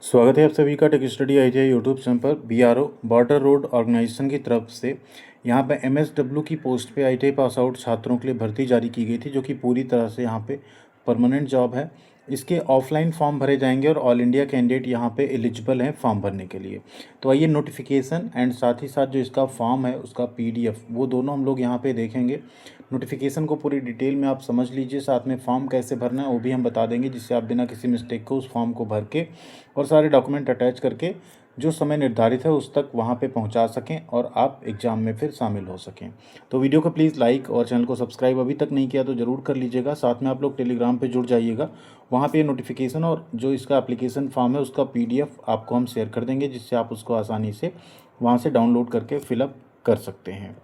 स्वागत है आप सभी का tech study ITI YouTube channel पर। बीआरओ बॉर्डर रोड ऑर्गेनाइजेशन की तरफ से यहाँ पे एमएसडब्ल्यू की पोस्ट पे आईटीआई पास आउट छात्रों के लिए भर्ती जारी की गई थी, जो कि पूरी तरह से यहाँ पे परमानेंट जॉब है। इसके ऑफलाइन फॉर्म भरे जाएंगे और ऑल इंडिया कैंडिडेट यहाँ पे एलिजिबल हैं फॉर्म भरने के लिए। तो आइए नोटिफिकेशन एंड साथ ही साथ जो इसका फॉर्म है उसका पीडीएफ वो दोनों हम लोग यहाँ पे देखेंगे। नोटिफिकेशन को पूरी डिटेल में आप समझ लीजिए, साथ में फॉर्म कैसे भरना है वो भी हम बता देंगे, जिससे आप बिना किसी मिस्टेक को उस फॉर्म को भर के और सारे डॉक्यूमेंट अटैच करके जो समय निर्धारित है उस तक वहाँ पे पहुँचा सकें और आप एग्ज़ाम में फिर शामिल हो सकें। तो वीडियो को प्लीज़ लाइक और चैनल को सब्सक्राइब अभी तक नहीं किया तो ज़रूर कर लीजिएगा। साथ में आप लोग टेलीग्राम पे जुड़ जाइएगा, वहाँ पे नोटिफिकेशन और जो इसका एप्लीकेशन फॉर्म है उसका पीडीएफ आपको हम शेयर कर देंगे, जिससे आप उसको आसानी से वहाँ से डाउनलोड करके फिलअप कर सकते हैं।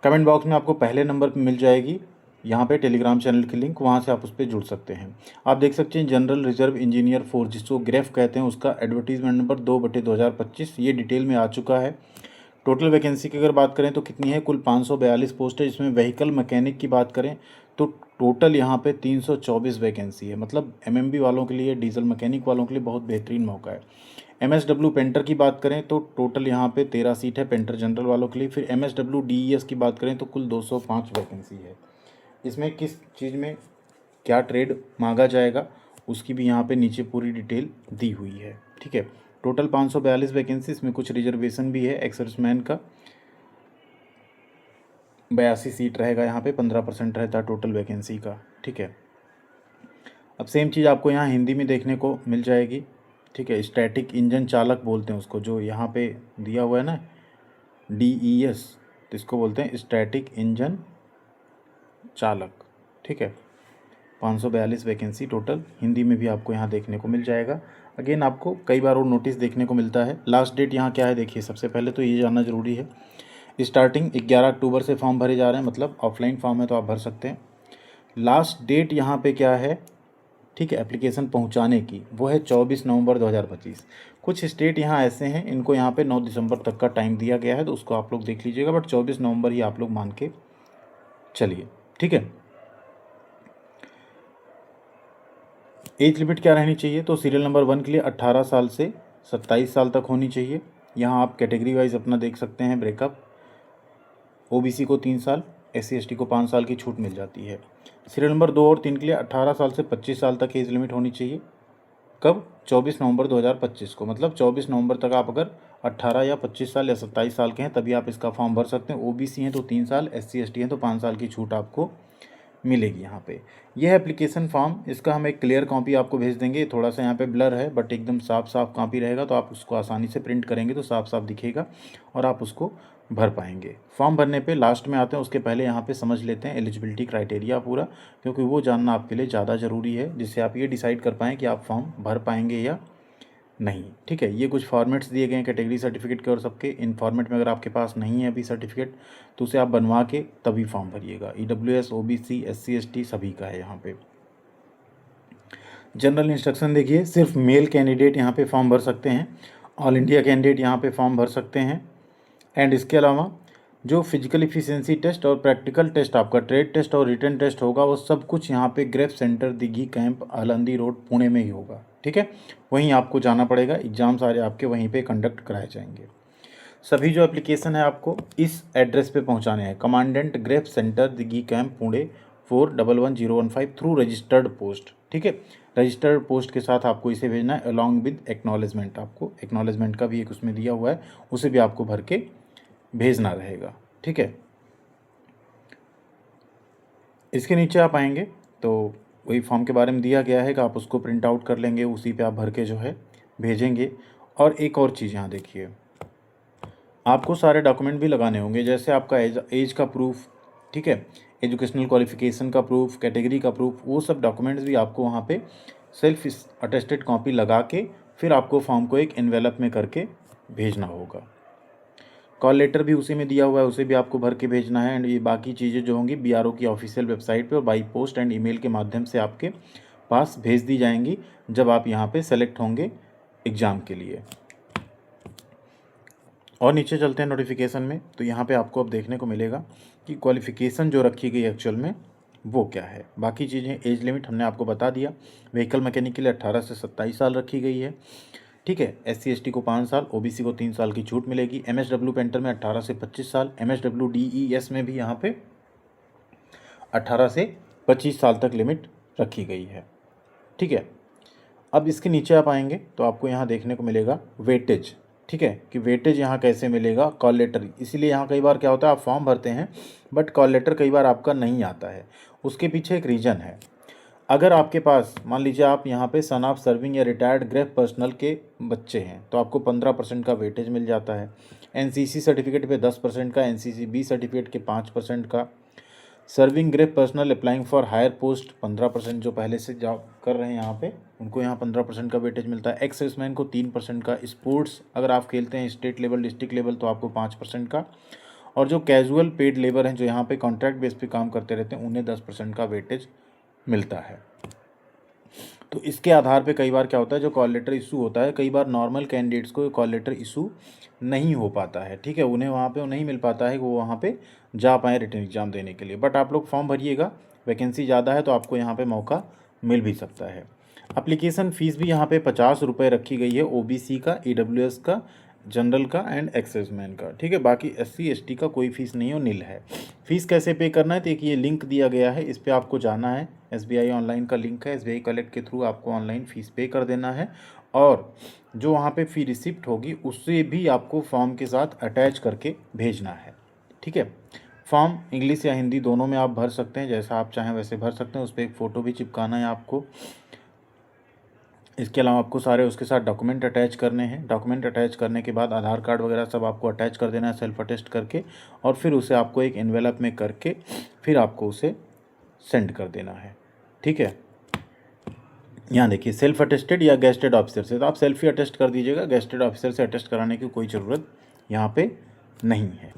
कमेंट बॉक्स में आपको पहले नंबर पर मिल जाएगी यहाँ पे टेलीग्राम चैनल की लिंक, वहाँ से आप उस पर जुड़ सकते हैं। आप देख सकते हैं जनरल रिजर्व इंजीनियर फोर्स, जिसको ग्रेफ कहते हैं, उसका एडवर्टीजमेंट नंबर 2/2025 ये डिटेल में आ चुका है। टोटल वैकेंसी की अगर बात करें तो कितनी है, कुल 542 पोस्ट है। जिसमें व्हीकल मैकेनिक की बात करें तो टोटल यहाँ पे 324 वैकेंसी है। मतलब एमएमबी वालों के लिए, डीजल मैकेनिक वालों के लिए बहुत बेहतरीन मौका है। एमएसडब्ल्यू पेंटर की बात करें तो टोटल यहाँ पे 13 सीट है पेंटर जनरल वालों के लिए। फिर एमएसडब्ल्यू डीईएस की बात करें तो कुल 205 वैकेंसी है। इसमें किस चीज़ में क्या ट्रेड मांगा जाएगा उसकी भी यहाँ पे नीचे पूरी डिटेल दी हुई है। ठीक है, टोटल 542 वैकेंसी, इसमें कुछ रिजर्वेशन भी है। एक्सर्विसमैन का 82 सीट रहेगा, यहाँ पे 15% रहता है टोटल वैकेंसी का। ठीक है, अब सेम चीज़ आपको यहाँ हिंदी में देखने को मिल जाएगी। ठीक है, स्टैटिक इंजन चालक बोलते हैं उसको, जो यहाँ पे दिया हुआ है ना डीईएस, तो इसको बोलते हैं स्टैटिक इंजन चालक। ठीक है, 542 वैकेंसी टोटल, हिंदी में भी आपको यहाँ देखने को मिल जाएगा। अगेन आपको कई बार और नोटिस देखने को मिलता है। लास्ट डेट यहाँ क्या है देखिए, सबसे पहले तो ये जानना ज़रूरी है, स्टार्टिंग 11 अक्टूबर से फॉर्म भरे जा रहे हैं, मतलब ऑफलाइन फॉर्म है तो आप भर सकते हैं। लास्ट डेट यहाँ पे क्या है, ठीक है, एप्लीकेशन पहुँचाने की, वो है 24 नवंबर 2025। कुछ स्टेट यहाँ ऐसे हैं इनको यहाँ पे 9 दिसंबर तक का टाइम दिया गया है, तो उसको आप लोग देख लीजिएगा, बट 24 नवंबर ही आप लोग मान के चलिए। ठीक है, एज लिमिट क्या रहनी चाहिए, तो सीरियल नंबर 1 के लिए 18 साल से 27 साल तक होनी चाहिए। यहाँ आप कैटेगरी वाइज अपना देख सकते हैं ब्रेकअप। ओबीसी को 3 साल, एससी एसटी को 5 साल की छूट मिल जाती है। सीरियल नंबर 2 और 3 के लिए 18 साल से 25 साल तक एज लिमिट होनी चाहिए। कब, 24 नवंबर 2025 को, मतलब 24 नवंबर तक आप अगर 18 या 25 साल या 27 साल के हैं तभी आप इसका फॉर्म भर सकते हैं। ओबीसी हैं तो 3 साल, एससी एसटी हैं तो 5 साल की छूट आपको मिलेगी यहाँ पे। यह है एप्लीकेशन फॉर्म, इसका हम एक क्लियर कॉपी आपको भेज देंगे। थोड़ा सा यहाँ पे ब्लर है बट एकदम साफ साफ कॉपी रहेगा, तो आप उसको आसानी से प्रिंट करेंगे तो साफ साफ दिखेगा और आप उसको भर पाएंगे। फॉर्म भरने पे लास्ट में आते हैं, उसके पहले यहाँ पे समझ लेते हैं एलिजिबिलिटी क्राइटेरिया पूरा, क्योंकि वो जानना आपके लिए ज़्यादा ज़रूरी है, जिससे आप ये डिसाइड कर पाएँ कि आप फॉर्म भर पाएंगे या नहीं। ठीक है, ये कुछ फॉर्मेट्स दिए गए हैं कैटेगरी सर्टिफिकेट के और सबके। इन फॉर्मेट में अगर आपके पास नहीं है अभी सर्टिफिकेट तो उसे आप बनवा के तभी फॉर्म भरिएगा। ईडब्ल्यूएस, ओबीसी, एससी एसटी सभी का है यहाँ पे। जनरल इंस्ट्रक्शन देखिए, सिर्फ मेल कैंडिडेट यहाँ पे फॉर्म भर सकते हैं, ऑल इंडिया कैंडिडेट यहाँ पे फॉर्म भर सकते हैं। एंड इसके अलावा जो फिजिकल इफिशियंसी टेस्ट और प्रैक्टिकल टेस्ट, आपका ट्रेड टेस्ट और रिटन टेस्ट होगा, वो सब कुछ यहाँ पे grief centre Dighi camp Alandi road Pune में ही होगा। ठीक है, वहीं आपको जाना पड़ेगा, एग्ज़ाम सारे आपके वहीं पे कंडक्ट कराए जाएंगे। सभी जो एप्लीकेशन है आपको इस एड्रेस पे पहुंचाने हैं, commandant grief centre Dighi camp Pune 411015 through registered post. ठीक है, रजिस्टर्ड पोस्ट के साथ आपको इसे भेजना है अलॉन्ग विद एक्नॉलेजमेंट। आपको एक्नॉलेजमेंट का भी एक उसमें दिया हुआ है, उसे भी आपको भर के भेजना रहेगा। ठीक है, इसके नीचे आप आएंगे तो वही फॉर्म के बारे में दिया गया है कि आप उसको प्रिंट आउट कर लेंगे, उसी पे आप भर के जो है भेजेंगे। और एक और चीज़ यहाँ देखिए, आपको सारे डॉक्यूमेंट भी लगाने होंगे, जैसे आपका एज का प्रूफ, ठीक है, एजुकेशनल क्वालिफिकेशन का प्रूफ, कैटेगरी का प्रूफ, वो सब डॉक्यूमेंट्स भी आपको वहाँ पे सेल्फ अटेस्टेड कॉपी लगा के फिर आपको फॉर्म को एक एनवेलप में करके भेजना होगा। कॉल लेटर भी उसी में दिया हुआ है, उसे भी आपको भर के भेजना है। एंड ये बाकी चीज़ें जो होंगी बीआरओ की ऑफिशियल वेबसाइट पे और बाई पोस्ट एंड ईमेल के माध्यम से आपके पास भेज दी जाएंगी जब आप यहाँ पे सेलेक्ट होंगे एग्ज़ाम के लिए। और नीचे चलते हैं नोटिफिकेशन में, तो यहाँ पे आपको अब देखने को मिलेगा कि क्वालिफ़िकेशन जो रखी गई एक्चुअल में वो क्या है। बाकी चीज़ें एज लिमिट हमने आपको बता दिया। व्हीकल मैकेनिक के लिए 18 से 27 साल रखी गई है, ठीक है। SC/ST को 5 साल, OBC को 3 साल की छूट मिलेगी। MSW पेंटर में 18 से 25 साल, MSW DES में भी यहाँ पे 18 से 25 साल तक लिमिट रखी गई है, ठीक है। अब इसके नीचे आप आएंगे तो आपको यहाँ देखने को मिलेगा वेटेज, ठीक है, कि वेटेज यहाँ कैसे मिलेगा। कॉल लेटर, इसीलिए यहाँ कई बार क्या होता है, आप फॉर्म भरते हैं बट कॉल लेटर कई बार आपका नहीं आता है। उसके पीछे एक रीज़न है। अगर आपके पास मान लीजिए आप यहाँ पे सन ऑफ सर्विंग या रिटायर्ड ग्रेफ पर्सनल के बच्चे हैं तो आपको 15% का वेटेज मिल जाता है। NCC सर्टिफिकेट पे 10% का, NCC-B सर्टिफिकेट के 5% का, serving GREF personnel applying for higher post 15%, जो पहले से जॉब कर रहे हैं यहाँ पे उनको यहाँ 15% का वेटेज मिलता है। एक्स सर्विसमैन को 3% का, स्पोर्ट्स अगर आप खेलते हैं स्टेट लेवल डिस्ट्रिक्ट लेवल तो आपको 5% का, और जो कैजुअल पेड लेबर हैं जो यहाँ पे कॉन्ट्रैक्ट बेस पे काम करते रहते हैं उन्हें 10% का वेटेज मिलता है। तो इसके आधार पे कई बार क्या होता है, जो कॉल लेटर इशू होता है, कई बार नॉर्मल कैंडिडेट्स को कॉल लेटर इशू नहीं हो पाता है, ठीक है। उन्हें वहाँ पे नहीं मिल पाता है कि वो वहाँ पे जा पाएँ रिटर्न एग्ज़ाम देने के लिए। बट आप लोग फॉर्म भरिएगा, वैकेंसी ज़्यादा है तो आपको यहाँ पे मौका मिल भी सकता है। एप्लीकेशन फ़ीस भी यहाँ पे 50 रुपये रखी गई है, OBC का, EWS का, जनरल का एंड एक्सेसमैन का, ठीक है। बाकी SC/ST का कोई फ़ीस नहीं हो, नील है। फ़ीस कैसे पे करना है तो एक ये लिंक दिया गया है, इस पर आपको जाना है। SBI ऑनलाइन का लिंक है, SBI कलेक्ट के थ्रू आपको ऑनलाइन फ़ीस पे कर देना है, और जो वहाँ पे फ़ी रिसिप्ट होगी उससे भी आपको फॉर्म के साथ अटैच करके भेजना है, ठीक है। फॉर्म इंग्लिश या हिंदी दोनों में आप भर सकते हैं, जैसा आप चाहें वैसे भर सकते हैं। उस पर एक फ़ोटो भी चिपकाना है आपको। इसके अलावा आपको सारे उसके साथ डॉक्यूमेंट अटैच करने हैं। डॉक्यूमेंट अटैच करने के बाद आधार कार्ड वगैरह सब आपको अटैच कर देना है सेल्फ अटेस्ट करके, और फिर उसे आपको एक एनवेलप में करके फिर आपको उसे सेंड कर देना है, ठीक है। यहाँ देखिए सेल्फ अटेस्टेड या गेस्टेड ऑफिसर से, तो आप सेल्फ ही अटेस्ट कर दीजिएगा, गेस्टेड ऑफिसर से अटेस्ट कराने की कोई ज़रूरत यहाँ पे नहीं है।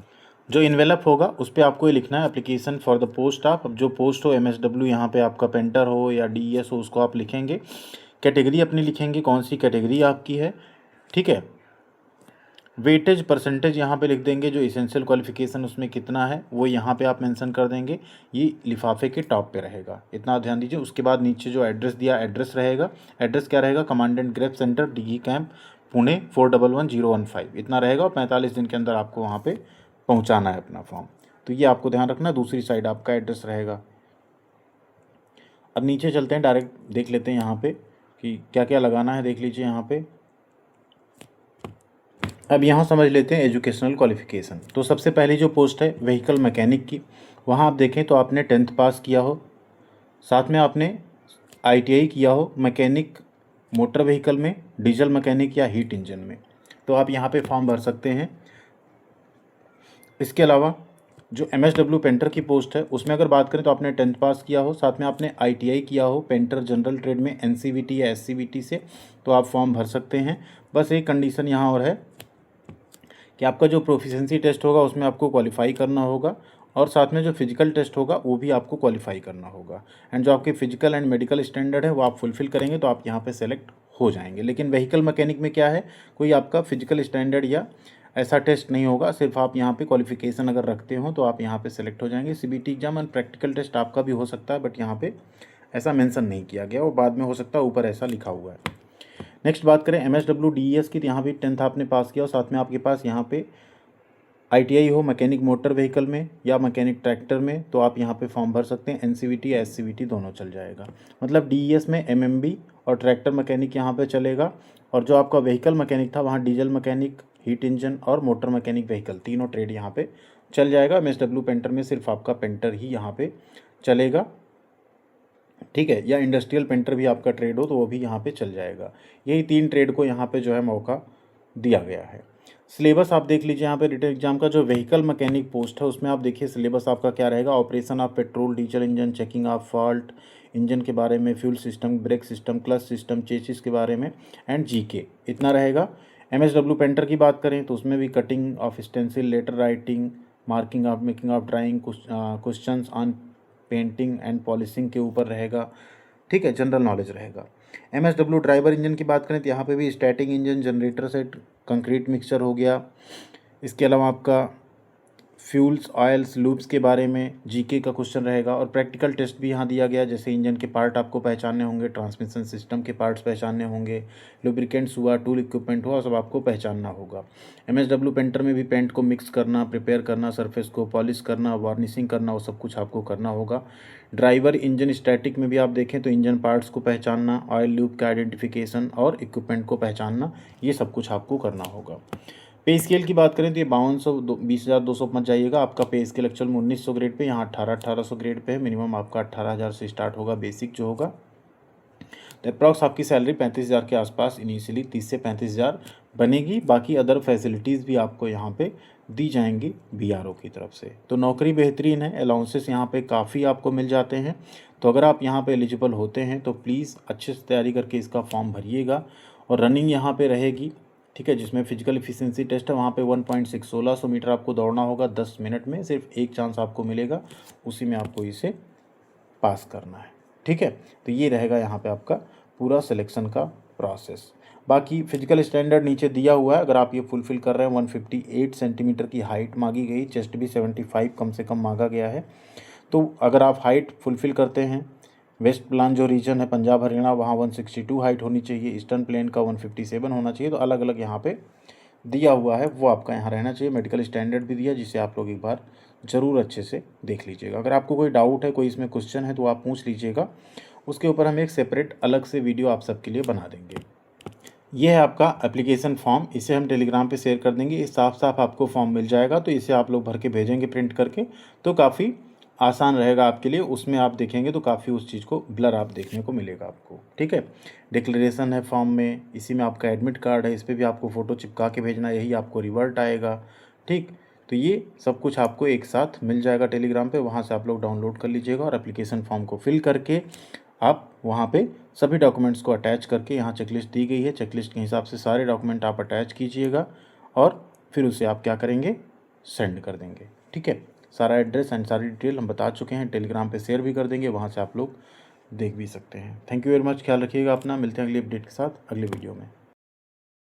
जो इन्वेलप होगा उस पर आपको ये लिखना है application for the post of, अब जो पोस्ट हो MSW यहाँ पे आपका पेंटर हो या DES हो उसको आप लिखेंगे। कैटेगरी अपनी लिखेंगे, कौन सी कैटेगरी आपकी है, ठीक है। वेटेज परसेंटेज यहाँ पे लिख देंगे, जो इसेंशियल क्वालिफिकेशन उसमें कितना है वो यहाँ पे आप मेंशन कर देंगे। ये लिफाफे के टॉप पे रहेगा, इतना ध्यान दीजिए। उसके बाद नीचे जो एड्रेस दिया एड्रेस रहेगा, एड्रेस क्या रहेगा, commandant grief centre, DG camp, Pune 411015, इतना रहेगा, और 45 दिन के अंदर आपको वहाँ पे पहुँचाना है अपना फॉर्म। तो ये आपको ध्यान रखना, दूसरी साइड आपका एड्रेस रहेगा। अब नीचे चलते हैं, डायरेक्ट देख लेते हैं यहाँ पे कि क्या क्या लगाना है, देख लीजिए यहाँ पे। अब यहाँ समझ लेते हैं एजुकेशनल क्वालिफ़िकेशन। तो सबसे पहली जो पोस्ट है व्हीकल मैकेनिक की, वहाँ आप देखें तो आपने 10th पास किया हो, साथ में आपने ITI किया हो मैकेनिक मोटर व्हीकल में, डीजल मैकेनिक या हीट इंजन में, तो आप यहाँ पे फॉर्म भर सकते हैं। इसके अलावा जो MSW पेंटर की पोस्ट है उसमें अगर बात करें तो आपने 10th पास किया हो, साथ में आपने ITI किया हो पेंटर जनरल ट्रेड में NCVT या SCVT से, तो आप फॉर्म भर सकते हैं। बस एक कंडीशन यहाँ और है कि आपका जो प्रोफिशिएंसी टेस्ट होगा उसमें आपको क्वालिफाई करना होगा, और साथ में जो फिजिकल टेस्ट होगा वो भी आपको क्वालिफाई करना होगा। एंड जो आपके फिजिकल एंड मेडिकल स्टैंडर्ड है वो आप फुलफ़िल करेंगे तो आप यहाँ पे सेलेक्ट हो जाएंगे। लेकिन व्हीकल मैकेनिक में क्या है, कोई आपका फिजिकल स्टैंडर्ड या ऐसा टेस्ट नहीं होगा, सिर्फ आप यहाँ पे क्वालिफिकेशन अगर रखते हो तो आप यहाँ पे सेलेक्ट हो जाएंगे। CBT exam and practical test आपका भी हो सकता है, बट यहाँ पे ऐसा मेंशन नहीं किया गया, वो बाद में हो सकता है, ऊपर ऐसा लिखा हुआ है। नेक्स्ट बात करें MSW DES की, तो यहाँ भी 10th आपने पास किया और साथ में आपके पास यहाँ पे ITI हो मैकेनिक मोटर व्हीकल में या मैकेनिक ट्रैक्टर में, तो आप यहाँ पे फॉर्म भर सकते हैं। NCVT या SCVT दोनों चल जाएगा। मतलब DES में MMB और ट्रैक्टर मैकेनिक यहाँ पे चलेगा, और जो आपका व्हीकल मैकेनिक था वहाँ डीजल मैकेनिक, हीट इंजन और मोटर मैकेनिक व्हीकल तीनों ट्रेड यहाँ पे चल जाएगा। MSW पेंटर में सिर्फ आपका पेंटर ही यहाँ पे चलेगा, ठीक है, या इंडस्ट्रियल पेंटर भी आपका ट्रेड हो तो वो भी यहाँ पे चल जाएगा। यही 3 ट्रेड को यहाँ पे जो है मौका दिया गया है। सिलेबस आप देख लीजिए यहाँ पे रिटन एग्जाम का जो व्हीकल मैकेनिक पोस्ट है उसमें आप देखिए सिलेबस आपका क्या रहेगा। Operation of petrol diesel engine, checking of fault engine के बारे में, fuel system, brake system, clutch system, chassis के बारे में एंड GK, इतना रहेगा। MSW पेंटर की बात करें तो उसमें भी cutting of stencil, letter writing, marking of, making of drawing, questions on painting and polishing के ऊपर रहेगा, ठीक है, जनरल नॉलेज रहेगा। MSW ड्राइवर इंजन की बात करें तो यहाँ पे भी static engine, generator set, concrete mixture हो गया। इसके अलावा आपका फ्यूल्स, ऑयल्स, लूप्स के बारे में जीके का क्वेश्चन रहेगा और प्रैक्टिकल टेस्ट भी यहाँ दिया गया, जैसे इंजन के पार्ट आपको पहचानने होंगे, ट्रांसमिशन सिस्टम के पार्ट्स पहचानने होंगे, लुब्रिकेंट्स हुआ, टूल इक्विपमेंट हुआ, सब आपको पहचानना होगा। एमएसडब्ल्यू पेंटर में भी पेंट को मिक्स करना, प्रिपेयर करना, सरफेस को पॉलिश करना, वार्निशिंग करना, वो सब कुछ आपको करना होगा। ड्राइवर इंजन स्टैटिक में भी आप देखें तो इंजन पार्ट्स को पहचानना, ऑयल लूप का आइडेंटिफिकेशन और इक्विपमेंट को पहचानना, ये सब कुछ आपको करना होगा। पे स्केल की बात करें तो ये 5220,200 पहुँच जाइएगा। आपका पे स्केल एक्चुअल में 1900 ग्रेड पे, यहाँ 1800 ग्रेड पे है। मिनिमम आपका 18,000 से स्टार्ट होगा बेसिक जो होगा। तो अप्रॉक्स आपकी सैलरी 35,000 के आसपास इनिशियली 30 से 35,000 बनेगी। बाकी अदर फैसिलिटीज़ भी आपको यहाँ पे दी जाएंगी बीआरओ की तरफ से। तो नौकरी बेहतरीन है, अलाउंसेस यहाँ पे काफ़ी आपको मिल जाते हैं। तो अगर आप यहाँ पे एलिजिबल होते हैं तो प्लीज़ अच्छे से तैयारी करके इसका फॉर्म भरिएगा। और रनिंग यहाँ पे रहेगी, ठीक है, जिसमें फिजिकल एफिशिएंसी टेस्ट है, वहाँ पे 1.16 मीटर आपको दौड़ना होगा 10 मिनट में। सिर्फ एक चांस आपको मिलेगा, उसी में आपको इसे पास करना है, ठीक है। तो ये रहेगा यहाँ पे आपका पूरा सिलेक्शन का प्रोसेस। बाकी फिजिकल स्टैंडर्ड नीचे दिया हुआ है, अगर आप ये फुलफ़िल कर रहे हैं 158 सेंटीमीटर की हाइट मांगी गई, चेस्ट भी 75 कम से कम मांगा गया है। तो अगर आप हाइट फुलफ़िल करते हैं, वेस्ट प्लान जो रीजन है पंजाब हरियाणा, वहाँ 162 हाइट होनी चाहिए, ईस्टर्न प्लेन का 157 होना चाहिए। तो अलग अलग यहाँ पे दिया हुआ है, वो आपका यहाँ रहना चाहिए। मेडिकल स्टैंडर्ड भी दिया, जिसे आप लोग एक बार ज़रूर अच्छे से देख लीजिएगा। अगर आपको कोई डाउट है, कोई इसमें क्वेश्चन है, तो आप पूछ लीजिएगा, उसके ऊपर हम एक सेपरेट अलग से वीडियो आप सबके लिए बना देंगे। ये है आपका एप्लीकेशन फॉर्म, इसे हम टेलीग्राम पे शेयर कर देंगे। ये साफ साफ आपको फॉर्म मिल जाएगा, तो इसे आप लोग भर के भेजेंगे प्रिंट करके, तो काफ़ी आसान रहेगा आपके लिए। उसमें आप देखेंगे तो काफ़ी उस चीज़ को ब्लर आप देखने को मिलेगा आपको, ठीक है। डिक्लेरेशन है फॉर्म में, इसी में आपका एडमिट कार्ड है, इस पर भी आपको फ़ोटो चिपका के भेजना, यही आपको रिवर्ट आएगा, ठीक। तो ये सब कुछ आपको एक साथ मिल जाएगा टेलीग्राम पे, वहाँ से आप लोग डाउनलोड कर लीजिएगा और एप्लीकेशन फॉर्म को फिल करके आप वहाँ पे सभी डॉक्यूमेंट्स को अटैच करके, यहाँ चेकलिस्ट दी गई है, चेकलिस्ट के हिसाब से सारे डॉक्यूमेंट आप अटैच कीजिएगा और फिर उसे आप क्या करेंगे, सेंड कर देंगे, ठीक है। सारा एड्रेस एंड सारी डिटेल हम बता चुके हैं, टेलीग्राम पे शेयर भी कर देंगे, वहाँ से आप लोग देख भी सकते हैं। थैंक यू वेरी मच, ख्याल रखिएगा अपना, मिलते हैं अगली अपडेट के साथ अगले वीडियो में।